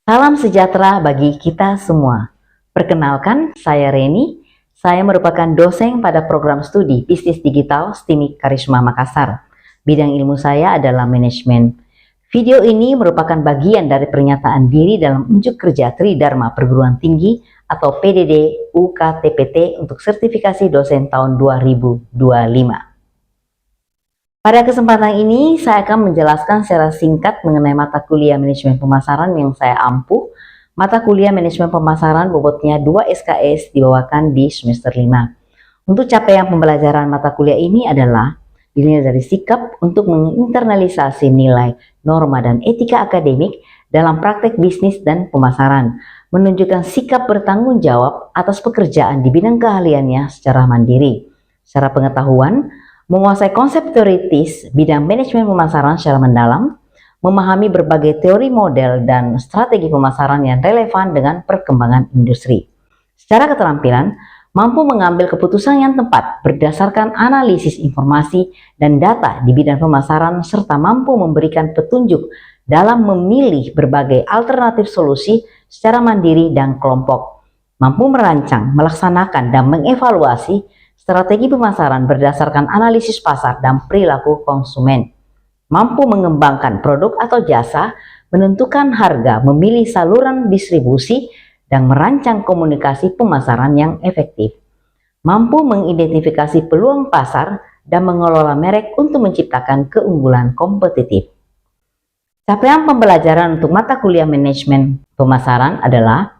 Salam sejahtera bagi kita semua. Perkenalkan, saya Reni. Saya merupakan dosen pada program studi Bisnis Digital STIMIK Karisma Makassar. Bidang ilmu saya adalah manajemen. Video ini merupakan bagian dari pernyataan diri dalam unjuk kerja Tridharma Perguruan Tinggi atau PDD UKTPT untuk sertifikasi dosen tahun 2025. Pada kesempatan ini, saya akan menjelaskan secara singkat mengenai mata kuliah manajemen pemasaran yang saya ampuh. Mata kuliah manajemen pemasaran bobotnya 2 SKS dibawakan di semester 5. Untuk capaian pembelajaran mata kuliah ini adalah dinilai dari sikap untuk menginternalisasi nilai, norma, dan etika akademik dalam praktek bisnis dan pemasaran, menunjukkan sikap bertanggung jawab atas pekerjaan di bidang keahliannya secara mandiri. Secara pengetahuan, menguasai konsep teoritis bidang manajemen pemasaran secara mendalam, memahami berbagai teori model dan strategi pemasaran yang relevan dengan perkembangan industri. Secara keterampilan, mampu mengambil keputusan yang tepat berdasarkan analisis informasi dan data di bidang pemasaran serta mampu memberikan petunjuk dalam memilih berbagai alternatif solusi secara mandiri dan kelompok. Mampu merancang, melaksanakan, dan mengevaluasi strategi pemasaran berdasarkan analisis pasar dan perilaku konsumen. Mampu mengembangkan produk atau jasa, menentukan harga, memilih saluran distribusi, dan merancang komunikasi pemasaran yang efektif. Mampu mengidentifikasi peluang pasar dan mengelola merek untuk menciptakan keunggulan kompetitif. Capaian pembelajaran untuk mata kuliah manajemen pemasaran adalah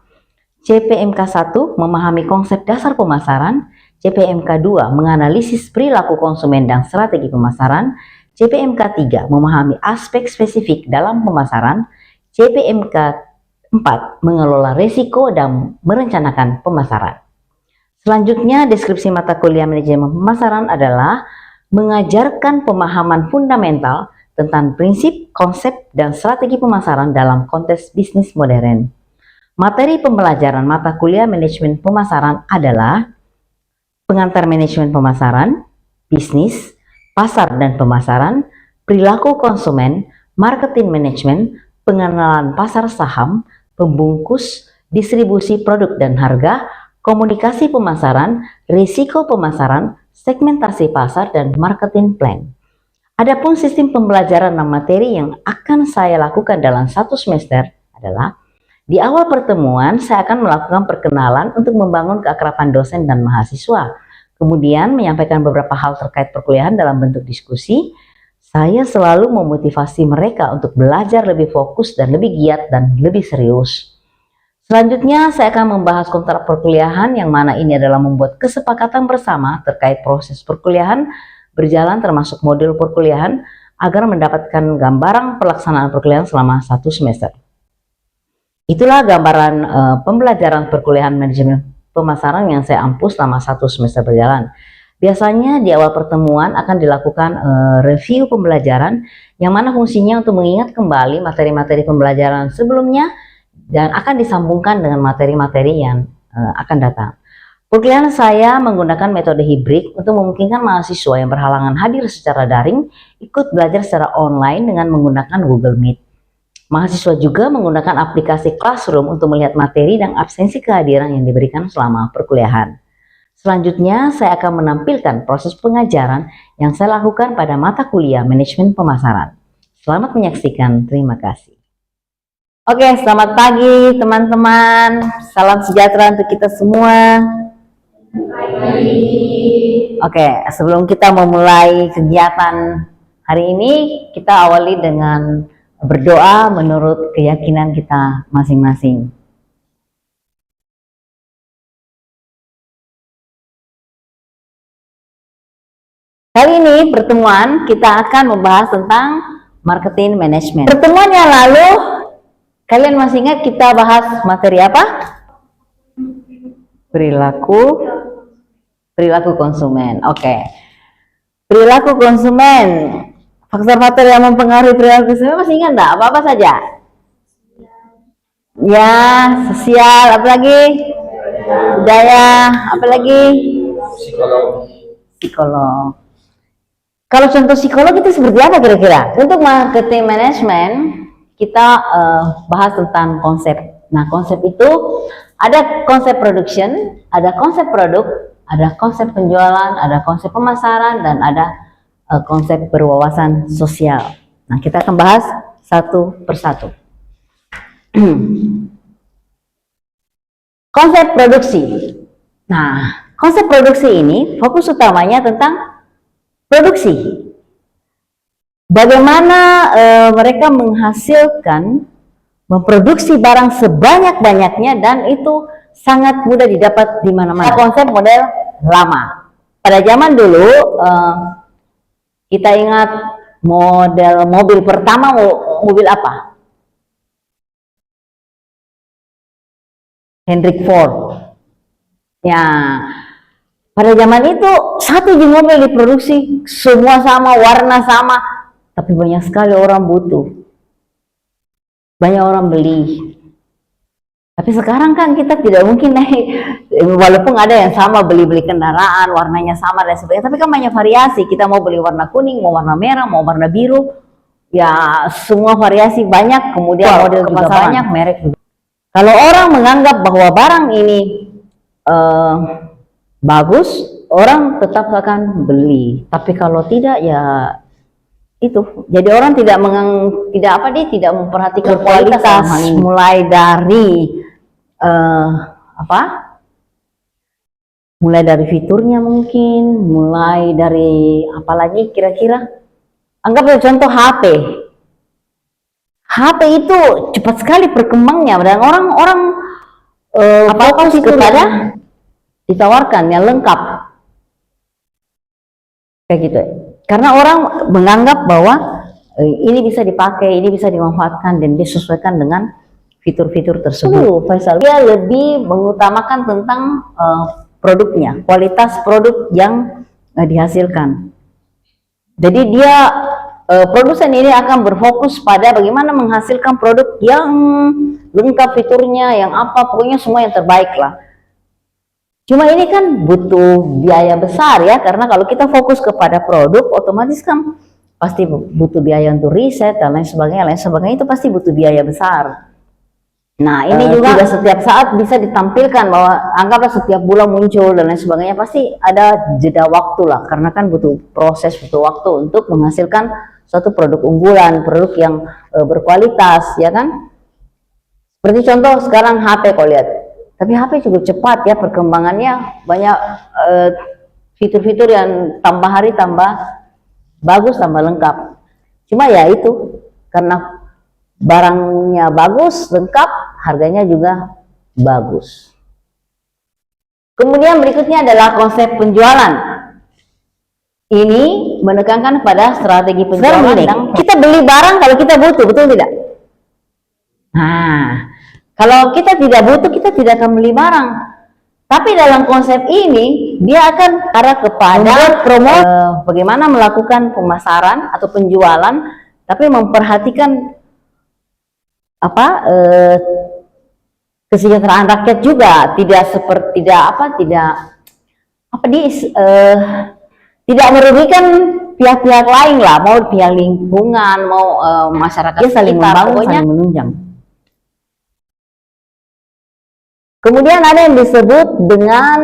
CPMK 1 memahami konsep dasar pemasaran, CPMK 2 menganalisis perilaku konsumen dan strategi pemasaran, CPMK 3 memahami aspek spesifik dalam pemasaran, CPMK 4 mengelola risiko dan merencanakan pemasaran. Selanjutnya, deskripsi mata kuliah manajemen pemasaran adalah mengajarkan pemahaman fundamental tentang prinsip, konsep, dan strategi pemasaran dalam konteks bisnis modern. Materi pembelajaran mata kuliah manajemen pemasaran adalah pengantar manajemen pemasaran, bisnis, pasar dan pemasaran, perilaku konsumen, marketing manajemen, pengenalan pasar saham, pembungkus, distribusi produk dan harga, komunikasi pemasaran, risiko pemasaran, segmentasi pasar, dan marketing plan. Adapun sistem pembelajaran dan materi yang akan saya lakukan dalam satu semester adalah di awal pertemuan, saya akan melakukan perkenalan untuk membangun keakraban dosen dan mahasiswa. Kemudian menyampaikan beberapa hal terkait perkuliahan dalam bentuk diskusi. Saya selalu memotivasi mereka untuk belajar lebih fokus dan lebih giat dan lebih serius. Selanjutnya, saya akan membahas kontrak perkuliahan yang mana ini adalah membuat kesepakatan bersama terkait proses perkuliahan berjalan termasuk modul perkuliahan agar mendapatkan gambaran pelaksanaan perkuliahan selama satu semester. Itulah gambaran pembelajaran perkuliahan manajemen pemasaran yang saya ampuh selama satu semester berjalan. Biasanya di awal pertemuan akan dilakukan review pembelajaran yang mana fungsinya untuk mengingat kembali materi-materi pembelajaran sebelumnya dan akan disambungkan dengan materi-materi yang akan datang. Perkuliahan saya menggunakan metode hibrid untuk memungkinkan mahasiswa yang berhalangan hadir secara daring ikut belajar secara online dengan menggunakan Google Meet. Mahasiswa juga menggunakan aplikasi Classroom untuk melihat materi dan absensi kehadiran yang diberikan selama perkuliahan. Selanjutnya, saya akan menampilkan proses pengajaran yang saya lakukan pada mata kuliah manajemen pemasaran. Selamat menyaksikan, terima kasih. Oke, selamat pagi teman-teman. Salam sejahtera untuk kita semua. Oke, sebelum kita memulai kegiatan hari ini, kita awali dengan berdoa menurut keyakinan kita masing-masing. Kali ini pertemuan kita akan membahas tentang marketing management. Pertemuan yang lalu, kalian masih ingat kita bahas materi apa? Perilaku konsumen. Oke. Perilaku konsumen. Faktor-faktor yang mempengaruhi perilaku konsumen masih ingat enggak? Apa-apa saja? Ya, sosial, apa lagi? Budaya, apa lagi? Psikolog. Kalau contoh psikolog itu seperti apa kira-kira? Untuk marketing management, kita bahas tentang konsep. Nah, konsep itu ada konsep production, ada konsep produk, ada konsep penjualan, ada konsep pemasaran, dan ada konsep berwawasan sosial. Nah, kita akan bahas satu persatu. Konsep produksi. Nah, konsep produksi ini fokus utamanya tentang produksi. Bagaimana mereka menghasilkan, memproduksi barang sebanyak-banyaknya, dan itu sangat mudah didapat di mana-mana. Konsep model lama. Pada zaman dulu, kita ingat model mobil pertama, mobil apa? Henry Ford. Ya, pada zaman itu satu mobil diproduksi, semua sama, warna sama, tapi banyak sekali orang butuh, banyak orang beli. Tapi sekarang kan kita tidak mungkin naik, walaupun ada yang sama, beli kendaraan, warnanya sama dan sebagainya, tapi kan banyak variasi. Kita mau beli warna kuning, mau warna merah, mau warna biru, ya semua variasi banyak, kemudian model juga banyak, merek juga. Kalau orang menganggap bahwa barang ini bagus, orang tetap akan beli. Tapi kalau tidak, ya itu. Jadi orang tidak memperhatikan kualitas, mulai dari mulai dari fiturnya mungkin, mulai dari apalagi kira-kira. Anggap contoh HP. HP itu cepat sekali perkembangnya, dan orang-orang fokus kepada ditawarkan yang lengkap kayak gitu. Karena orang menganggap bahwa ini bisa dipakai, ini bisa dimanfaatkan, dan disesuaikan dengan fitur-fitur tersebut. Faisal, dia lebih mengutamakan tentang produknya, kualitas produk yang dihasilkan. Jadi dia produsen ini akan berfokus pada bagaimana menghasilkan produk yang lengkap fiturnya, yang apa, pokoknya semua yang terbaik lah. Cuma ini kan butuh biaya besar ya, karena kalau kita fokus kepada produk, otomatis kan pasti butuh biaya untuk riset dan lain sebagainya, itu pasti butuh biaya besar. Nah, ini juga tidak setiap saat bisa ditampilkan, bahwa anggaplah setiap bulan muncul dan lain sebagainya, pasti ada jeda waktu lah, karena kan butuh proses, butuh waktu untuk menghasilkan suatu produk unggulan, produk yang berkualitas, ya kan? Seperti contoh sekarang HP, kau lihat. Tapi HP cukup cepat ya perkembangannya, banyak fitur-fitur yang tambah hari tambah bagus, tambah lengkap. Cuma ya itu, karena barangnya bagus, lengkap, harganya juga bagus. Kemudian berikutnya adalah konsep penjualan. Ini menekankan pada strategi penjualan. Kita beli barang kalau kita butuh, betul tidak? Nah, kalau kita tidak butuh, kita tidak akan beli barang. Tapi dalam konsep ini, dia akan arah kepada bagaimana melakukan pemasaran atau penjualan, tapi memperhatikan kesejahteraan rakyat juga, tidak merugikan pihak-pihak lain lah, mau pihak lingkungan, mau masyarakat, dia saling membangun, saling menunjang. Kemudian ada yang disebut dengan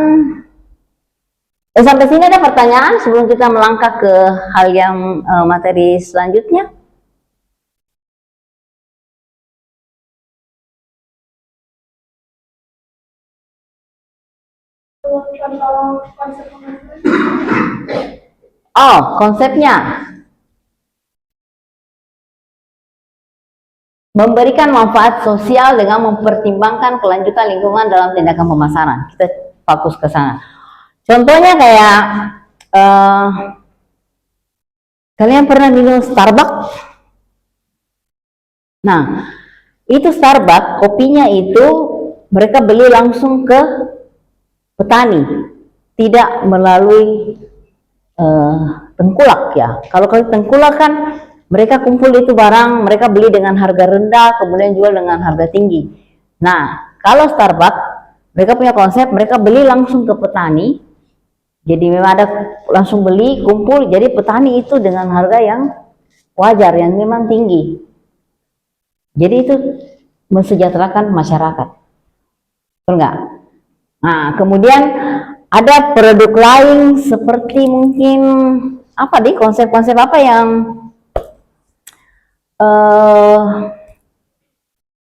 sampai sini ada pertanyaan sebelum kita melangkah ke hal yang materi selanjutnya? Oh, konsepnya memberikan manfaat sosial dengan mempertimbangkan kelanjutan lingkungan dalam tindakan pemasaran. Kita fokus ke sana. Contohnya kayak kalian pernah minum Starbucks? Nah, itu Starbucks, kopinya itu mereka beli langsung ke petani, tidak melalui tengkulak ya. Kalau tengkulak kan mereka kumpul itu barang, mereka beli dengan harga rendah, kemudian jual dengan harga tinggi. Nah, kalau Starbucks, mereka punya konsep, mereka beli langsung ke petani. Jadi memang ada langsung beli, kumpul, jadi petani itu dengan harga yang wajar, yang memang tinggi. Jadi itu mensejahterakan masyarakat, betul nggak? Nah, kemudian ada produk lain seperti mungkin apa deh, konsep-konsep apa yang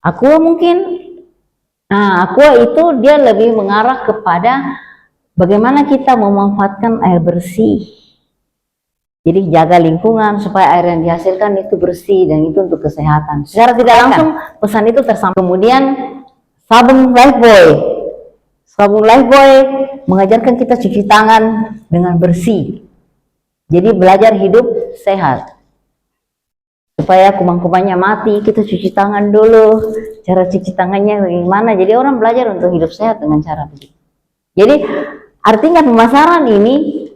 Aqua mungkin. Nah, Aqua itu dia lebih mengarah kepada bagaimana kita memanfaatkan air bersih. Jadi jaga lingkungan supaya air yang dihasilkan itu bersih dan itu untuk kesehatan. Secara tidak langsung pesan itu tersampaikan. Kemudian sabun Lifebuoy. Sabun Lifebuoy mengajarkan kita cuci tangan dengan bersih. Jadi belajar hidup sehat. Supaya kuman-kumannya mati, kita cuci tangan dulu. Cara cuci tangannya bagaimana? Jadi orang belajar untuk hidup sehat dengan cara begitu. Jadi artinya pemasaran ini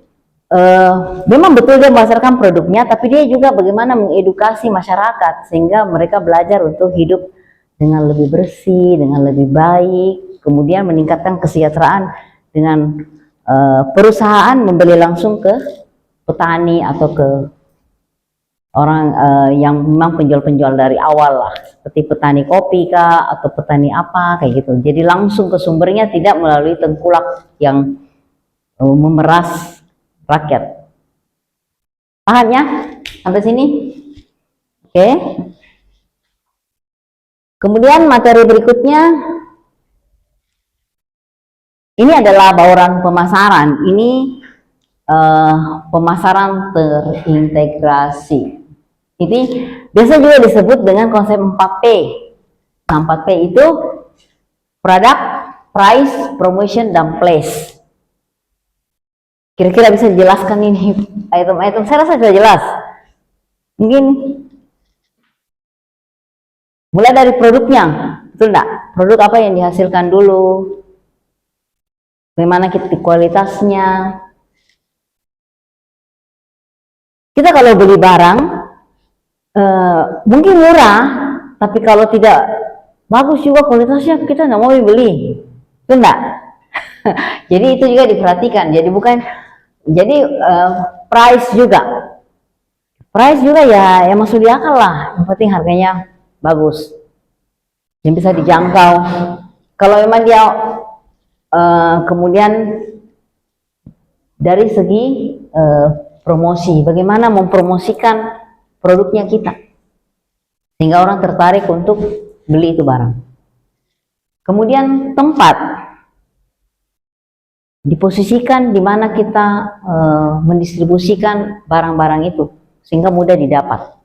memang betul dia memasarkan produknya, tapi dia juga bagaimana mengedukasi masyarakat sehingga mereka belajar untuk hidup dengan lebih bersih, dengan lebih baik, kemudian meningkatkan kesejahteraan dengan perusahaan membeli langsung ke petani atau ke orang yang memang penjual-penjual dari awal lah, seperti petani kopi kah atau petani apa kayak gitu. Jadi langsung ke sumbernya, tidak melalui tengkulak yang memeras rakyat. Paham ya sampai sini? Oke. Kemudian materi berikutnya, ini adalah bauran pemasaran. Ini pemasaran terintegrasi. Ini biasa juga disebut dengan konsep 4P. Nah, 4P itu product, price, promotion, dan place. Kira-kira bisa dijelaskan ini item-item? Saya rasa sudah jelas. Mungkin mulai dari produknya, betul enggak? Produk apa yang dihasilkan dulu, bagaimana kualitasnya. Kita kalau beli barang mungkin murah, tapi kalau tidak bagus juga kualitasnya, kita nggak mau beli, betul enggak? Jadi itu juga diperhatikan. Jadi bukan, jadi price juga ya yang masuk di akal lah. Yang penting harganya bagus, yang bisa dijangkau. Kalau memang dia kemudian dari segi promosi, bagaimana mempromosikan produknya kita sehingga orang tertarik untuk beli itu barang. Kemudian tempat, diposisikan di mana kita mendistribusikan barang-barang itu sehingga mudah didapat.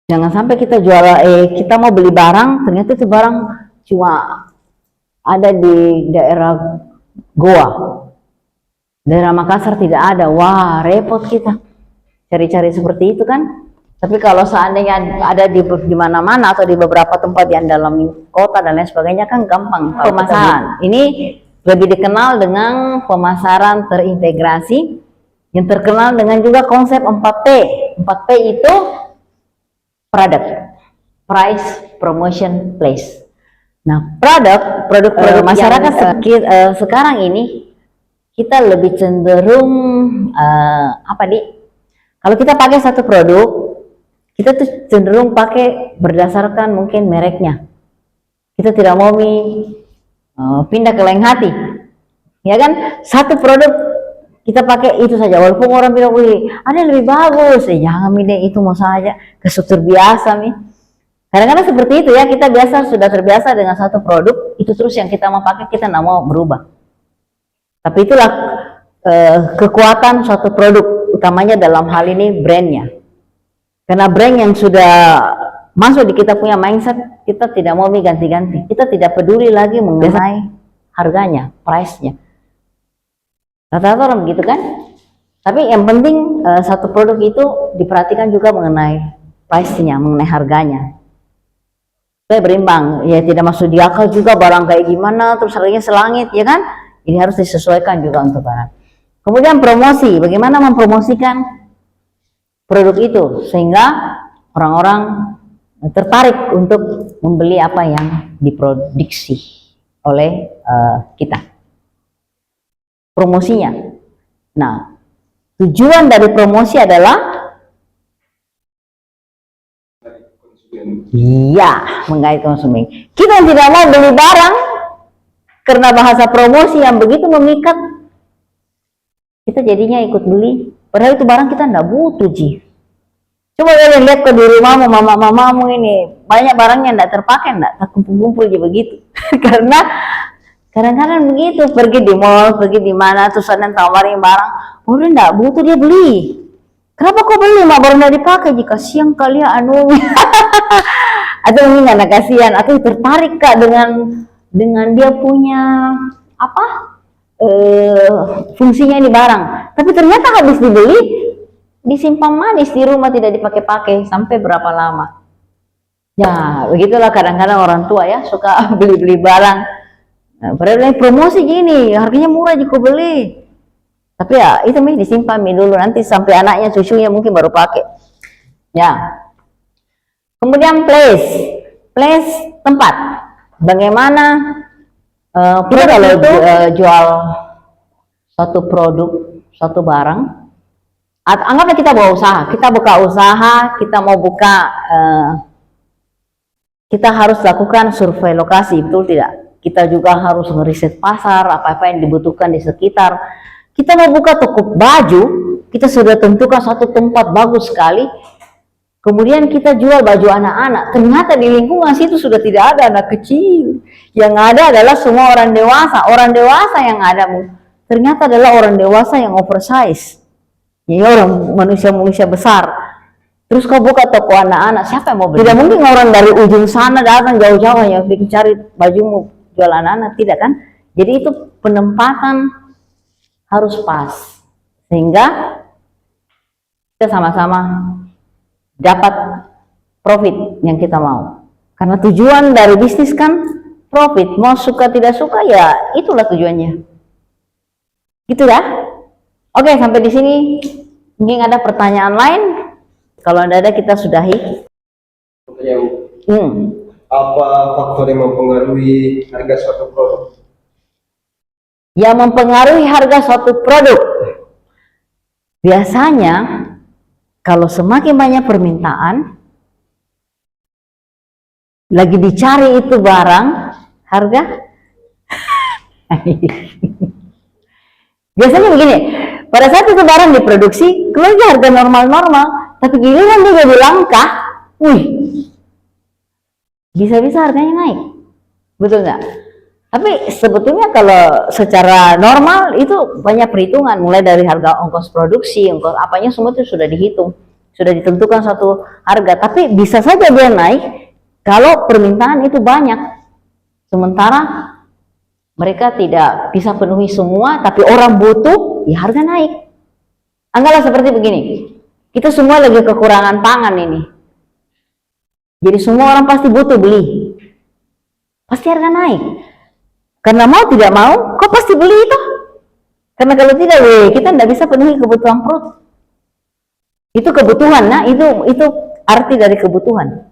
Jangan sampai kita jual, kita mau beli barang, ternyata itu barang cuma ada di daerah Goa, daerah Makassar tidak ada. Wah, repot kita cari-cari seperti itu kan. Tapi kalau seandainya ada di mana-mana atau di beberapa tempat yang dalam kota dan lain sebagainya kan gampang. Pemasaran ini lebih dikenal dengan pemasaran terintegrasi, yang terkenal dengan juga konsep 4P. 4P itu product, price, promotion, place. Nah, produk masyarakat sekarang ini kita lebih cenderung apa nih? Kalau kita pakai satu produk, kita tuh cenderung pakai berdasarkan mungkin mereknya. Kita tidak mau pindah ke lain hati, ya kan? Satu produk kita pakai itu saja, walaupun orang bilang wih ada yang lebih bagus, jangan milih itu, mau saja kesutur biasa nih. Kadang-kadang seperti itu ya, kita sudah terbiasa dengan satu produk itu terus yang kita mau pakai, kita tidak mau berubah. Tapi itulah kekuatan suatu produk, utamanya dalam hal ini brandnya. Karena brand yang sudah masuk di kita punya mindset, kita tidak mau ganti-ganti. Kita tidak peduli lagi mengenai harganya, price-nya. Rata-rata orang begitu kan? Tapi yang penting satu produk itu diperhatikan juga mengenai price-nya, mengenai harganya. Supaya berimbang, ya tidak masuk di akal juga barang kayak gimana, terus harganya selangit, ya kan? Ini harus disesuaikan juga untuk barang. Kemudian promosi, bagaimana mempromosikan produk itu sehingga orang-orang tertarik untuk membeli apa yang diproduksi oleh kita. Promosinya. Nah, tujuan dari promosi adalah Iya, menggait konsumen. Kita tidak mau beli barang karena bahasa promosi yang begitu memikat, kita jadinya ikut beli. Padahal itu barang kita tidak butuh, Ji. Coba kalian lihat ke di rumahmu, mamamu ini banyak barangnya tidak terpakai, tidak terkumpul-kumpul aja begitu. Karena kadang-kadang begitu, pergi di mall, pergi di mana, terus ada yang tawarin barang, udah tidak butuh dia beli. Kenapa kau beli, mak, baru tidak dipakai? Jika siang kalian atau mungkin anak kasihan, atau tertarik kak dengan dia punya apa fungsinya ini barang, tapi ternyata habis dibeli disimpan manis di rumah, tidak dipakai-pakai sampai berapa lama. Ya begitulah kadang-kadang orang tua ya, suka beli-beli barang. Nah, padahal promosi gini, harganya murah jika beli. Tapi ya itu disimpan dulu, nanti sampai anaknya cucunya mungkin baru pakai. Ya. Kemudian place tempat. Bagaimana kita kalau jual satu produk, satu barang, anggaplah kita buka usaha, kita mau buka, kita harus lakukan survei lokasi, betul tidak? Kita juga harus meriset pasar, apa-apa yang dibutuhkan di sekitar. Kita mau buka toko baju, kita sudah tentukan satu tempat bagus sekali. Kemudian kita jual baju anak-anak. Ternyata di lingkungan situ sudah tidak ada anak kecil. Yang ada adalah semua orang dewasa. Orang dewasa yang ada ternyata adalah orang dewasa yang oversize. Jadi orang manusia-manusia besar. Terus kau buka toko anak-anak, siapa yang mau beli? Tidak mungkin orang dari ujung sana datang jauh-jauh yang bikin cari bajumu jual anak-anak, tidak kan? Jadi itu penempatan harus pas, sehingga kita sama-sama dapat profit yang kita mau. Karena tujuan dari bisnis kan profit, mau suka tidak suka ya itulah tujuannya. Gitu ya. Oke, sampai di sini. Mungkin ada pertanyaan lain? Kalau tidak ada kita sudahi. Apa faktor yang mempengaruhi harga suatu produk? Yang mempengaruhi harga suatu produk, biasanya kalau semakin banyak permintaan, lagi dicari itu barang, harga biasanya begini, pada saat itu barang diproduksi, keluarnya harga normal-normal, tapi giliran dia jadi langka, bisa-bisa harganya naik, betul nggak? Tapi sebetulnya kalau secara normal itu banyak perhitungan, mulai dari harga ongkos produksi, ongkos apanya semua itu sudah dihitung, sudah ditentukan satu harga. Tapi bisa saja dia naik kalau permintaan itu banyak, sementara mereka tidak bisa penuhi semua, tapi orang butuh, ya harga naik. Anggaplah seperti begini, kita semua lagi kekurangan pangan ini, jadi semua orang pasti butuh beli, pasti harga naik. Karena mau tidak mau, kau pasti beli itu. Karena kalau tidak, kita tidak bisa penuhi kebutuhan perut. Itu kebutuhan, nah itu arti dari kebutuhan.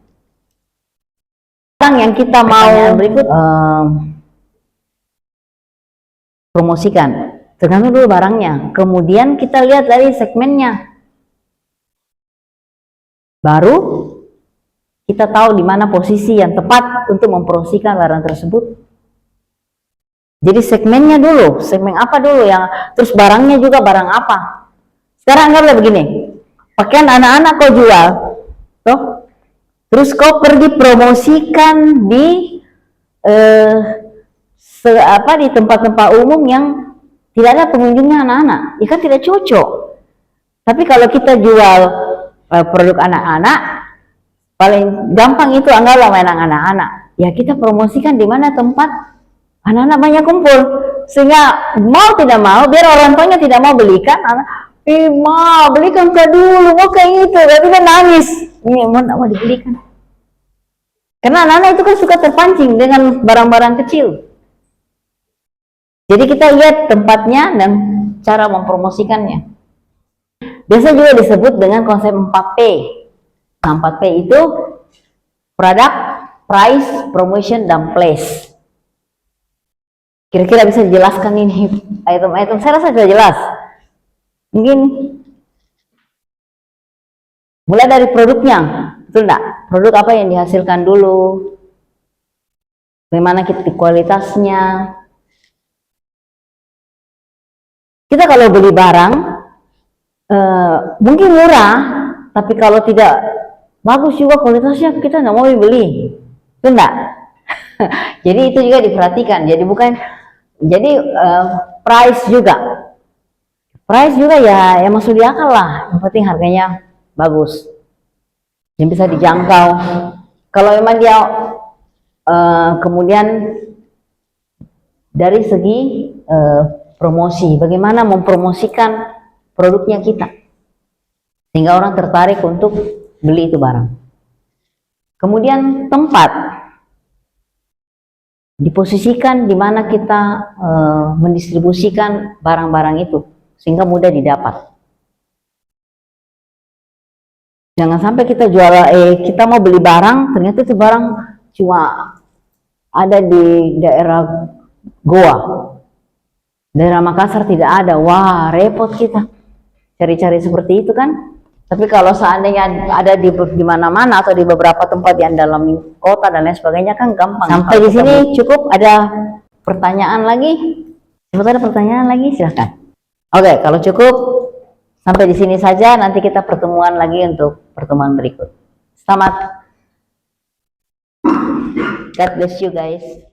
Barang yang kita mau berikut promosikan, tergantung dulu barangnya. Kemudian kita lihat dari segmennya. Baru kita tahu di mana posisi yang tepat untuk mempromosikan barang tersebut. Jadi segmennya dulu, segmen apa dulu yang, terus barangnya juga barang apa. Sekarang anggaplah begini, pakaian anak-anak kau jual, toh, terus kau pergi promosikan di di tempat-tempat umum yang tidak ada pengunjungnya anak-anak, ya kan tidak cocok. Tapi kalau kita jual produk anak-anak, paling gampang itu anggaplah mainan anak-anak, ya kita promosikan di mana tempat anak-anak banyak kumpul, sehingga mau tidak mau, biar orang tuanya tidak mau belikan, anak, ma belikan kak dulu, mau kayak gitu, tapi kan nangis, ini mau dibelikan. Karena anak-anak itu kan suka terpancing dengan barang-barang kecil. Jadi kita lihat tempatnya dan cara mempromosikannya. Biasa juga disebut dengan konsep 4P. Nah, 4P itu product, price, promotion, dan place. Kira-kira bisa dijelaskan ini item-item? Saya rasa sudah jelas. Mungkin mulai dari produknya. Betul enggak? Produk apa yang dihasilkan dulu? Bagaimana kualitasnya? Kita kalau beli barang, mungkin murah, tapi kalau tidak bagus juga kualitasnya, kita nggak mau beli. Betul enggak? Jadi itu juga diperhatikan. Jadi bukan, jadi price juga ya masuk di akal lah. Yang penting harganya bagus, yang bisa dijangkau. Kalau memang dia kemudian dari segi promosi, bagaimana mempromosikan produknya kita sehingga orang tertarik untuk beli itu barang. Kemudian tempat diposisikan di mana kita mendistribusikan barang-barang itu sehingga mudah didapat. Jangan sampai kita kita mau beli barang, ternyata itu barang cuma ada di daerah Goa, daerah Makassar tidak ada. Wah, repot kita cari-cari seperti itu kan. Tapi kalau seandainya ada di mana-mana atau di beberapa tempat yang dalam kota dan lain sebagainya kan gampang. Sampai di sini cukup. Ada pertanyaan lagi? Ada pertanyaan lagi? Silahkan. Oke, kalau cukup sampai di sini saja. Nanti kita pertemuan lagi untuk pertemuan berikut. Selamat. God bless you guys.